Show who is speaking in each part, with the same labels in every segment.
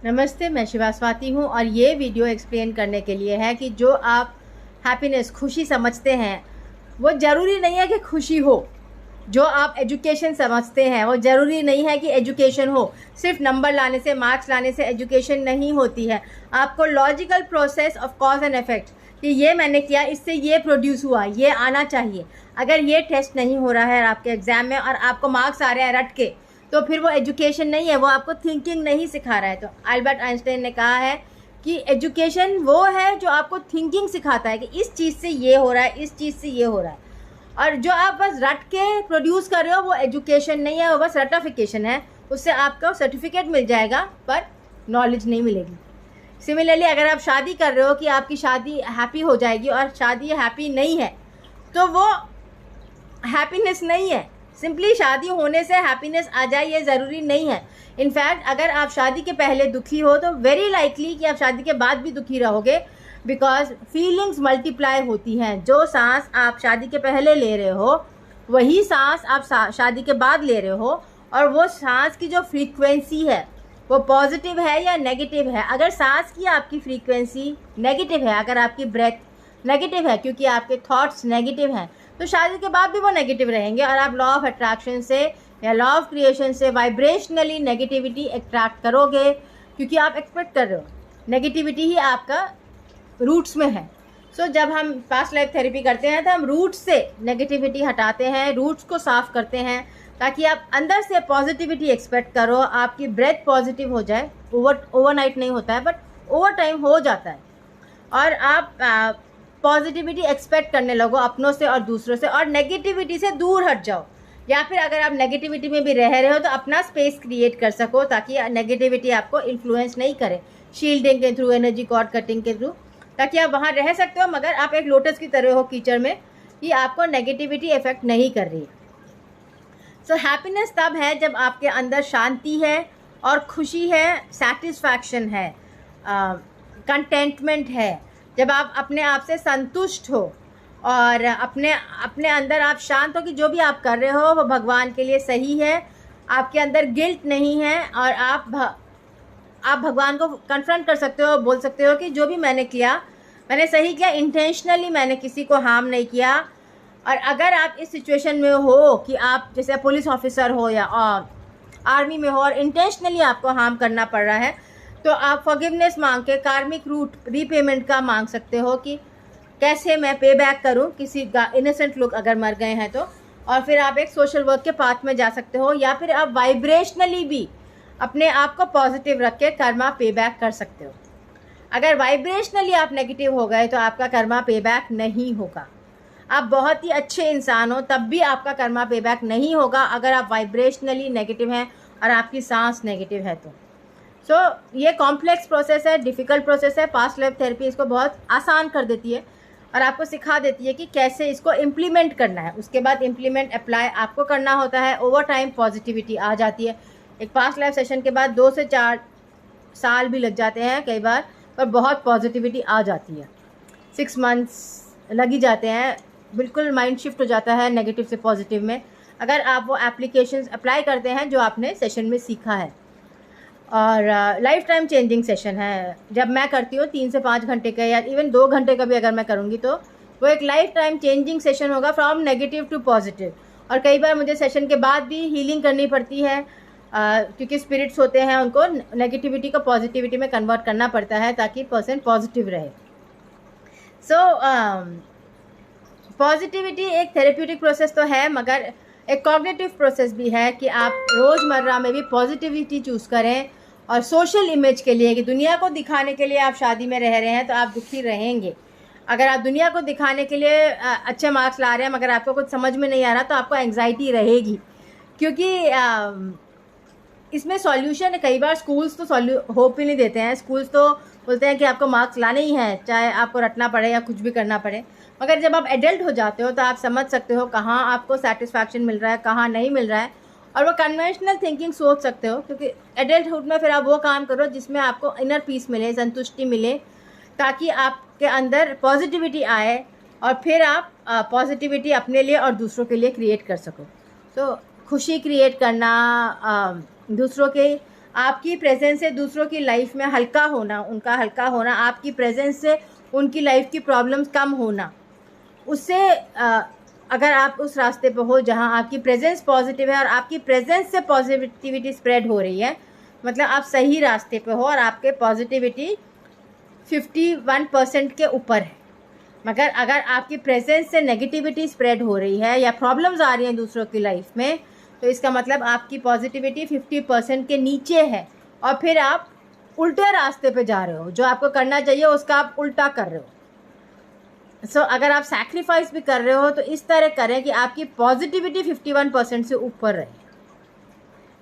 Speaker 1: नमस्ते, मैं शिवा स्वाति हूँ और ये वीडियो एक्सप्लेन करने के लिए है कि जो आप हैप्पीनेस, खुशी समझते हैं, वो ज़रूरी नहीं है कि खुशी हो। जो आप एजुकेशन समझते हैं वो ज़रूरी नहीं है कि एजुकेशन हो। सिर्फ नंबर लाने से, मार्क्स लाने से एजुकेशन नहीं होती है। आपको logical process of cause and effect कि ये मैंने किया, इससे ये प्रोड्यूस हुआ, ये आना चाहिए। अगर ये टेस्ट नहीं हो रहा है आपके एग्ज़ाम में और आपको मार्क्स आ रहे हैं रट के, तो फिर वो एजुकेशन नहीं है, वो आपको थिंकिंग नहीं सिखा रहा है। तो अल्बर्ट आइंस्टाइन ने कहा है कि एजुकेशन वो है जो आपको थिंकिंग सिखाता है कि इस चीज़ से ये हो रहा है, इस चीज़ से ये हो रहा है। और जो आप बस रट के प्रोड्यूस कर रहे हो वो एजुकेशन नहीं है, वो बस रटाफिकेशन है। उससे आपको सर्टिफिकेट मिल जाएगा पर नॉलेज नहीं मिलेगी। सिमिलरली अगर आप शादी कर रहे हो कि आपकी शादी हैप्पी हो जाएगी और शादी हैप्पी नहीं है, तो वो हैप्पीनेस नहीं है। सिंपली शादी होने से हैप्पीनेस आ जाए ये ज़रूरी नहीं है। इनफैक्ट अगर आप शादी के पहले दुखी हो तो वेरी लाइकली कि आप शादी के बाद भी दुखी रहोगे, बिकॉज फीलिंग्स मल्टीप्लाई होती हैं। जो सांस आप शादी के पहले ले रहे हो वही सांस आप शादी के बाद ले रहे हो, और वो सांस की जो फ्रीक्वेंसी है वो पॉजिटिव है या नेगेटिव है। अगर सांस की आपकी फ्रीक्वेंसी नेगेटिव है, अगर आपकी ब्रेथ नेगेटिव है क्योंकि आपके थॉट्स नेगेटिव हैं, तो शादी के बाद भी वो नेगेटिव रहेंगे और आप लॉ ऑफ अट्रैक्शन से या लॉ ऑफ क्रिएशन से वाइब्रेशनली नेगेटिविटी अट्रैक्ट करोगे, क्योंकि आप एक्सपेक्ट कर रहे हो। नेगेटिविटी ही आपका रूट्स में है। सो जब हम पास्ट लाइफ थेरेपी करते हैं तो हम रूट्स से नेगेटिविटी हटाते हैं, रूट्स को साफ करते हैं, ताकि आप अंदर से पॉजिटिविटी एक्सपेक्ट करो, आपकी ब्रेथ पॉजिटिव हो जाए। ओवरनाइट नहीं होता है बट ओवर टाइम हो जाता है, और आप पॉजिटिविटी एक्सपेक्ट करने लगो अपनों से और दूसरों से, और नेगेटिविटी से दूर हट जाओ। या फिर अगर आप नेगेटिविटी में भी रह रहे हो तो अपना स्पेस क्रिएट कर सको ताकि नेगेटिविटी आपको इन्फ्लुएंस नहीं करे, शील्डिंग के थ्रू, एनर्जी कॉर्ड कटिंग के थ्रू, ताकि आप वहाँ रह सकते हो मगर आप एक लोटस की तरह हो कीचड़ में, कि आपको नेगेटिविटी इफेक्ट नहीं कर रही है। सो हैप्पीनेस तब है जब आपके अंदर शांति है और खुशी है, सेटिस्फैक्शन है, कंटेंटमेंट है, जब आप अपने आप से संतुष्ट हो और अपने अंदर आप शांत हो कि जो भी आप कर रहे हो वो भगवान के लिए सही है, आपके अंदर गिल्ट नहीं है, और आप भगवान को कन्फ्रंट कर सकते हो, बोल सकते हो कि जो भी मैंने किया मैंने सही किया, इंटेंशनली मैंने किसी को हार्म नहीं किया। और अगर आप इस सिचुएशन में हो कि आप जैसे पुलिस ऑफिसर हो या आर्मी में हो और इंटेंशनली आपको हार्म करना पड़ रहा है, तो आप फॉरगिवनेस मांग के कार्मिक रूट रीपेमेंट का मांग सकते हो कि कैसे मैं पे बैक करूँ किसी का, इनोसेंट लोग अगर मर गए हैं तो। और फिर आप एक सोशल वर्क के पाथ में जा सकते हो, या फिर आप वाइब्रेशनली भी अपने आप को पॉजिटिव रख के कर्मा पे बैक कर सकते हो। अगर वाइब्रेशनली आप नेगेटिव हो गए तो आपका कर्मा पे बैक नहीं होगा। आप बहुत ही अच्छे इंसान हो तब भी आपका कर्मा पे बैक नहीं होगा अगर आप वाइब्रेशनली नेगेटिव हैं और आपकी सांस नेगेटिव है तो। ये कॉम्प्लेक्स प्रोसेस है, डिफ़िकल्ट प्रोसेस है। पास्ट लाइफ थेरेपी इसको बहुत आसान कर देती है और आपको सिखा देती है कि कैसे इसको इम्प्लीमेंट करना है। उसके बाद इम्प्लीमेंट अप्लाई आपको करना होता है। ओवर टाइम पॉजिटिविटी आ जाती है। एक पास्ट लाइफ सेशन के बाद 2 से 4 साल भी लग जाते हैं कई बार, पर बहुत पॉजिटिविटी आ जाती है। 6 मंथ्स लग ही जाते हैं, बिल्कुल माइंड शिफ्ट हो जाता है नेगेटिव से पॉजिटिव में, अगर आप वो एप्लीकेशंस अप्लाई करते हैं जो आपने सेशन में सीखा है। और लाइफ टाइम चेंजिंग सेशन है। जब मैं करती हूँ 3 से 5 घंटे का या इवन 2 घंटे का भी अगर मैं करूँगी तो वो एक लाइफ टाइम चेंजिंग सेशन होगा, फ्रॉम नेगेटिव टू पॉजिटिव। और कई बार मुझे सेशन के बाद भी हीलिंग करनी पड़ती है, क्योंकि स्पिरिट्स होते हैं, उनको नेगेटिविटी को पॉजिटिविटी में कन्वर्ट करना पड़ता है ताकि पर्सन पॉजिटिव रहे। पॉजिटिविटी एक थेरेप्यूटिक प्रोसेस तो है, मगर एक कॉग्निटिव प्रोसेस भी है कि आप रोज़मर्रा में भी पॉजिटिविटी चूज़ करें। और सोशल इमेज के लिए, कि दुनिया को दिखाने के लिए आप शादी में रह रहे हैं तो आप दुखी रहेंगे। अगर आप दुनिया को दिखाने के लिए अच्छे मार्क्स ला रहे हैं मगर आपको कुछ समझ में नहीं आ रहा तो आपको एंग्जाइटी रहेगी, क्योंकि इसमें सॉल्यूशन कई बार स्कूल्स तो होप ही नहीं देते हैं। स्कूल्स तो बोलते हैं कि आपको मार्क्स लाने ही हैं, चाहे आपको रटना पड़े या कुछ भी करना पड़े। मगर जब आप एडल्ट हो जाते हो तो आप समझ सकते हो कहाँ आपको सेटिस्फैक्शन मिल रहा है, कहाँ नहीं मिल रहा है, और वो कन्वेंशनल थिंकिंग सोच सकते हो। क्योंकि एडल्टहुड में फिर आप वो काम करो जिसमें आपको इनर पीस मिले, संतुष्टि मिले, ताकि आपके अंदर पॉजिटिविटी आए और फिर आप पॉजिटिविटी अपने लिए और दूसरों के लिए क्रिएट कर सको। खुशी क्रिएट करना, दूसरों के आपकी प्रेजेंस से दूसरों की लाइफ में हल्का होना, उनका हल्का होना, आपकी प्रेजेंस से उनकी लाइफ की प्रॉब्लम्स कम होना, उससे अगर आप उस रास्ते पे हो जहां आपकी प्रेजेंस पॉजिटिव है और आपकी प्रेजेंस से पॉजिटिविटी स्प्रेड हो रही है, मतलब आप सही रास्ते पे हो और आपके पॉजिटिविटी 51% के ऊपर है। मगर अगर आपकी प्रेजेंस से नेगेटिविटी स्प्रेड हो रही है या प्रॉब्लम्स आ रही हैं दूसरों की लाइफ में, तो इसका मतलब आपकी पॉजिटिविटी 50% के नीचे है और फिर आप उल्टे रास्ते पे जा रहे हो। जो आपको करना चाहिए उसका आप उल्टा कर रहे हो। सो अगर आप सैक्रिफाइस भी कर रहे हो तो इस तरह करें कि आपकी पॉजिटिविटी 51% से ऊपर रहे।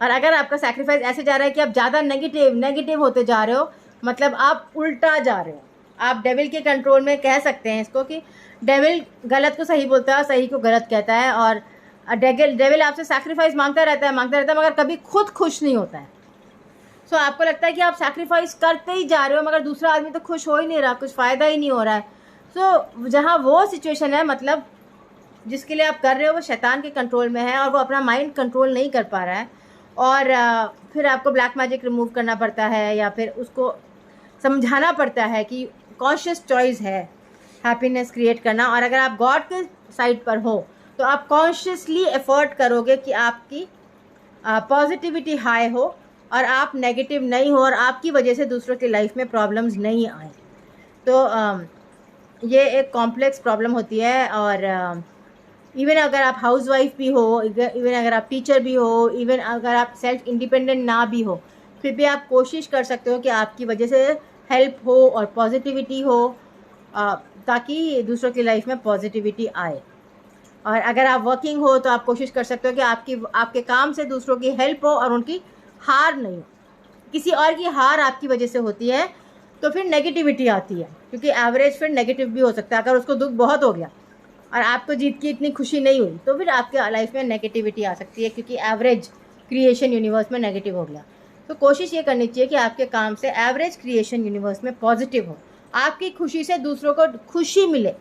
Speaker 1: और अगर आपका सैक्रिफाइस ऐसे जा रहा है कि आप ज़्यादा नेगेटिव होते जा रहे हो, मतलब आप उल्टा जा रहे हो। आप डेविल के कंट्रोल में कह सकते हैं इसको कि डेविल गलत को सही बोलता है और सही को गलत कहता है, और डेविल आपसे सैक्रिफाइस मांगता रहता है मगर कभी खुद खुश नहीं होता है। सो आपको लगता है कि आप सैक्रिफाइस करते ही जा रहे हो मगर दूसरा आदमी तो खुश हो ही नहीं रहा, कुछ फ़ायदा ही नहीं हो रहा है। सो जहाँ वो सिचुएशन है, मतलब जिसके लिए आप कर रहे हो वो शैतान के कंट्रोल में है और वो अपना माइंड कंट्रोल नहीं कर पा रहा है, और फिर आपको ब्लैक मैजिक रिमूव करना पड़ता है या फिर उसको समझाना पड़ता है कि कॉन्शियस चॉइस है हैप्पीनेस क्रिएट करना। और अगर आप गॉड के साइड पर हो तो आप कॉन्शियसली एफर्ट करोगे कि आपकी पॉजिटिविटी हाई हो और आप नेगेटिव नहीं हो और आपकी वजह से दूसरों की लाइफ में प्रॉब्लम्स नहीं आए। तो ये एक कॉम्प्लेक्स प्रॉब्लम होती है। और इवन अगर आप हाउसवाइफ भी हो, इवन अगर आप टीचर भी हो, इवन अगर आप सेल्फ इंडिपेंडेंट ना भी हो, फिर भी आप कोशिश कर सकते हो कि आपकी वजह से हेल्प हो और पॉजिटिविटी हो, ताकि दूसरों की लाइफ में पॉजिटिविटी आए। और अगर आप वर्किंग हो तो आप कोशिश कर सकते हो कि आपके काम से दूसरों की हेल्प हो और उनकी हार नहीं हो। किसी और की हार आपकी वजह से होती है तो फिर नेगेटिविटी आती है, क्योंकि एवरेज फिर नेगेटिव भी हो सकता है। अगर उसको दुख बहुत हो गया और आपको जीत की इतनी खुशी नहीं हुई तो फिर आपके लाइफ में नेगेटिविटी आ सकती है, क्योंकि एवरेज क्रिएशन यूनिवर्स में नेगेटिव हो गया। तो कोशिश ये करनी चाहिए कि आपके काम से एवरेज क्रिएशन यूनिवर्स में पॉजिटिव हो, आपकी खुशी से दूसरों को खुशी मिले,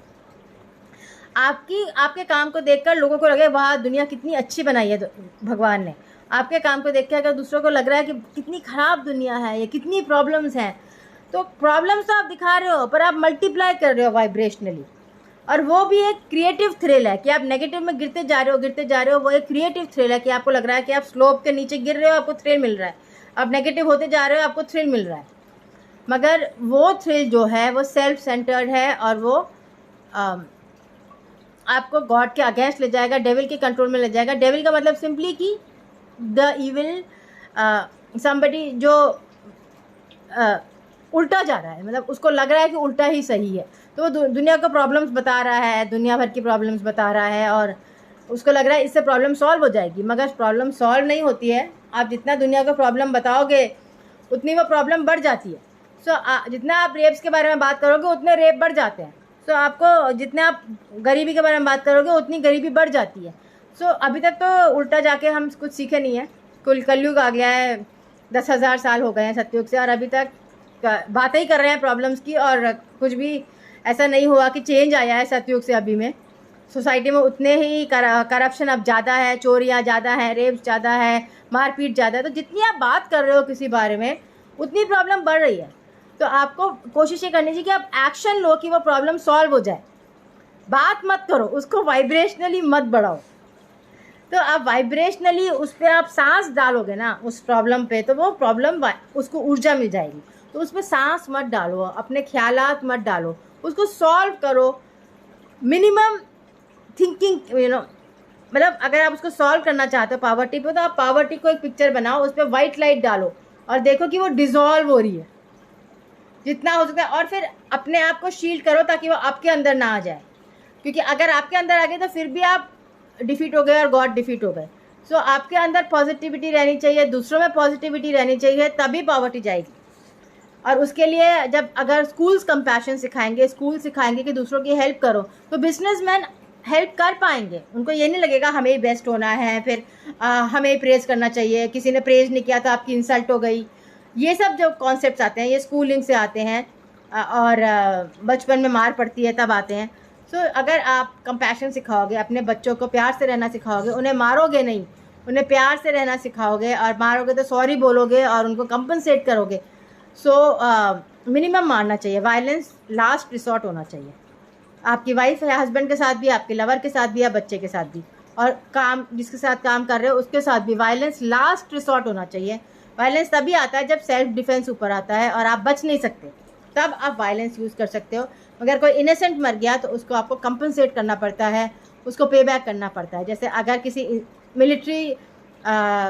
Speaker 1: आपके काम को देखकर लोगों को लगे वाह दुनिया कितनी अच्छी बनाई है भगवान ने। आपके काम को देख के अगर दूसरों को लग रहा है कि कितनी ख़राब दुनिया है, ये कितनी प्रॉब्लम्स हैं, तो प्रॉब्लम्स तो आप दिखा रहे हो पर आप मल्टीप्लाई कर रहे हो वाइब्रेशनली, और वो भी एक क्रिएटिव थ्रिल है कि आप नेगेटिव में गिरते जा रहे हो। वो एक क्रिएटिव थ्रिल है कि आपको लग रहा है कि आप स्लोप के नीचे गिर रहे हो, आपको थ्रिल मिल रहा है। आप नेगेटिव होते जा रहे हो, आपको थ्रिल मिल रहा है। मगर वो थ्रिल जो है वो सेल्फ सेंटर्ड है और वो आपको गॉड के अगेंस्ट ले जाएगा, डेविल के कंट्रोल में ले जाएगा। डेविल का मतलब सिंपली कि द इविल समबडी जो उल्टा जा रहा है, मतलब उसको लग रहा है कि उल्टा ही सही है, तो वो दुनिया को प्रॉब्लम्स बता रहा है, दुनिया भर की प्रॉब्लम्स बता रहा है और उसको लग रहा है इससे प्रॉब्लम सॉल्व हो जाएगी। मगर प्रॉब्लम सॉल्व नहीं होती है। आप जितना दुनिया को प्रॉब्लम बताओगे उतनी वो प्रॉब्लम बढ़ जाती है। सो जितना आप रेप्स के बारे में बात करोगे उतने रेप बढ़ जाते हैं। सो आपको जितना आप गरीबी के बारे में बात करोगे उतनी गरीबी बढ़ जाती है। सो अभी तक तो उल्टा जाके हम कुछ सीखे नहीं है। कुल कलयुग आ गया है, 10,000 साल हो गए हैं सतयुग से, और अभी तक बातें ही कर रहे हैं प्रॉब्लम्स की, और कुछ भी ऐसा नहीं हुआ कि चेंज आया है सतयुग से अभी में। सोसाइटी में उतने ही करप्शन अब ज़्यादा है, चोरियाँ ज़्यादा हैं, रेप्स ज़्यादा है, मारपीट ज़्यादा है। तो जितनी आप बात कर रहे हो किसी बारे में उतनी प्रॉब्लम बढ़ रही है। तो आपको कोशिश ये करनी चाहिए कि आप एक्शन लो कि वो प्रॉब्लम सॉल्व हो जाए। बात मत करो, उसको वाइब्रेशनली मत बढ़ाओ। तो आप वाइब्रेशनली उस पर आप सांस डालोगे ना उस प्रॉब्लम पे, तो वो प्रॉब्लम उसको ऊर्जा मिल जाएगी। तो उसमें सांस मत डालो, अपने ख्यालात मत डालो, उसको सॉल्व करो। मिनिमम थिंकिंग मतलब अगर आप उसको सॉल्व करना चाहते हो पावर्टी पे, तो आप पावर्टी को एक पिक्चर बनाओ, उस पर वाइट लाइट डालो और देखो कि वो डिज़ोल्व हो रही है जितना हो सकता है, और फिर अपने आप को शील्ड करो ताकि वो आपके अंदर ना आ जाए। क्योंकि अगर आपके अंदर आ गए तो फिर भी आप डिफीट हो गए और गॉड डिफीट हो गए। सो आपके अंदर पॉजिटिविटी रहनी चाहिए, दूसरों में पॉजिटिविटी रहनी चाहिए, तभी पावर्टी जाएगी। और उसके लिए जब अगर स्कूल्स कंपैशन सिखाएंगे कि दूसरों की हेल्प करो, तो बिजनेसमैन हेल्प कर पाएंगे। उनको ये नहीं लगेगा हमें ही बेस्ट होना है, फिर हमें ही प्रेज़ करना चाहिए, किसी ने प्रेज़ नहीं किया तो आपकी इंसल्ट हो गई। ये सब जो कॉन्सेप्ट्स आते हैं ये स्कूलिंग से आते हैं, और बचपन में मार पड़ती है तब आते हैं। सो अगर आप कंपैशन सिखाओगे, अपने बच्चों को प्यार से रहना सिखाओगे, उन्हें मारोगे नहीं, उन्हें प्यार से रहना सिखाओगे, और मारोगे तो सॉरी बोलोगे और उनको कंपनसेट करोगे। सो मिनिमम मारना चाहिए। वायलेंस लास्ट रिसॉर्ट होना चाहिए। आपकी वाइफ है, हस्बैंड के साथ भी, आपके लवर के साथ भी, या बच्चे के साथ भी, और काम जिसके साथ काम कर रहे हो उसके साथ भी वायलेंस लास्ट रिसॉर्ट होना चाहिए। वायलेंस तभी आता है जब सेल्फ डिफेंस ऊपर आता है और आप बच नहीं सकते, तब आप वायलेंस यूज़ कर सकते हो। मगर कोई इनोसेंट मर गया तो उसको आपको कंपनसेट करना पड़ता है, उसको पे बैक करना पड़ता है। जैसे अगर किसी मिलिट्री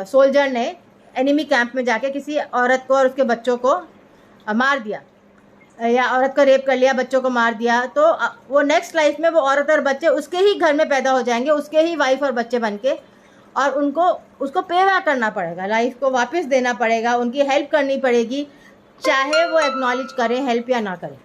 Speaker 1: सोल्जर ने एनिमी कैंप में जाके किसी औरत को और उसके बच्चों को मार दिया, या औरत को रेप कर लिया, बच्चों को मार दिया, तो वो नेक्स्ट लाइफ में वो औरत और बच्चे उसके ही घर में पैदा हो जाएंगे, उसके ही वाइफ और बच्चे बन के, और उसको पे बैक करना पड़ेगा, लाइफ को वापस देना पड़ेगा, उनकी हेल्प करनी पड़ेगी, चाहे वो एक्नॉलेज करें हेल्प या ना करें।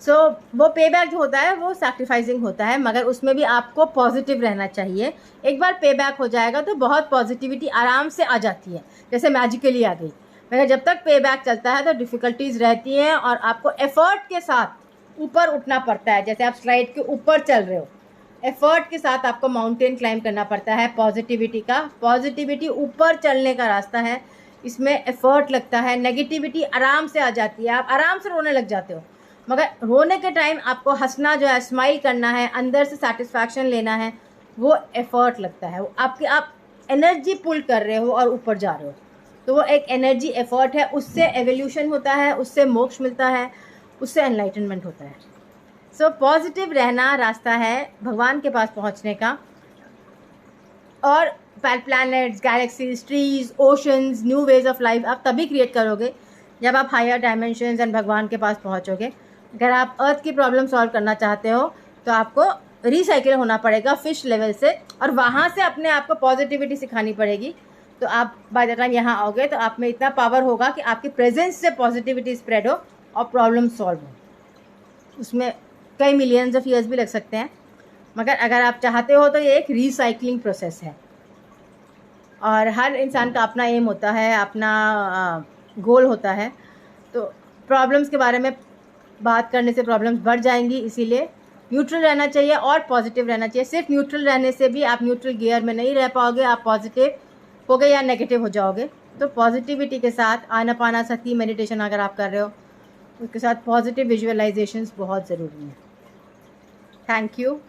Speaker 1: सो वो पे बैक जो होता है वो सैक्रिफाइसिंग होता है, मगर उसमें भी आपको पॉजिटिव रहना चाहिए। एक बार पे बैक हो जाएगा तो बहुत पॉजिटिविटी आराम से आ जाती है, जैसे मैजिकली आ गई। मगर जब तक पे बैक चलता है तो डिफ़िकल्टीज़ रहती हैं और आपको एफर्ट के साथ ऊपर उठना पड़ता है। जैसे आप स्लाइड के ऊपर चल रहे हो, एफर्ट के साथ आपको माउंटेन क्लाइंब करना पड़ता है पॉजिटिविटी का। पॉजिटिविटी ऊपर चलने का रास्ता है, इसमें एफर्ट लगता है। नेगेटिविटी आराम से आ जाती है, आप आराम से रोने लग जाते हो, मगर रोने के टाइम आपको हंसना जो है, स्माइल करना है, अंदर से सेटिस्फैक्शन लेना है, वो एफर्ट लगता है। वो आप एनर्जी पुल कर रहे हो और ऊपर जा रहे हो, तो वो एक एनर्जी एफर्ट है, उससे एवोल्यूशन होता है, उससे मोक्ष मिलता है, उससे एनलाइटनमेंट होता है। सो पॉजिटिव रहना रास्ता है भगवान के पास पहुंचने का। और planets, galaxies, trees, oceans, new ways of life आप तभी क्रिएट करोगे जब आप हायर डायमेंशंस एंड भगवान के पास पहुंचोगे। अगर आप अर्थ की प्रॉब्लम सॉल्व करना चाहते हो तो आपको रिसाइकिल होना पड़ेगा फिश लेवल से, और वहाँ से अपने आप को पॉजिटिविटी सिखानी पड़ेगी। तो आप बाय द टाइम यहाँ आओगे तो आप में इतना पावर होगा कि आपकी प्रेजेंस से पॉजिटिविटी स्प्रेड हो और प्रॉब्लम सॉल्व हो। उसमें कई मिलियंस ऑफ ईयर्स भी लग सकते हैं, मगर अगर आप चाहते हो तो ये एक रिसाइकलिंग प्रोसेस है। और हर इंसान का अपना एम होता है, अपना गोल होता है। तो प्रॉब्लम्स के बारे में बात करने से प्रॉब्लम्स बढ़ जाएंगी, इसीलिए न्यूट्रल रहना चाहिए और पॉजिटिव रहना चाहिए। सिर्फ न्यूट्रल रहने से भी आप न्यूट्रल गियर में नहीं रह पाओगे, आप पॉजिटिव हो गए या नेगेटिव हो जाओगे। तो पॉजिटिविटी के साथ आनापानासती मेडिटेशन अगर आप कर रहे हो, उसके साथ पॉजिटिव विजुअलाइजेशंस बहुत ज़रूरी हैं। Thank you.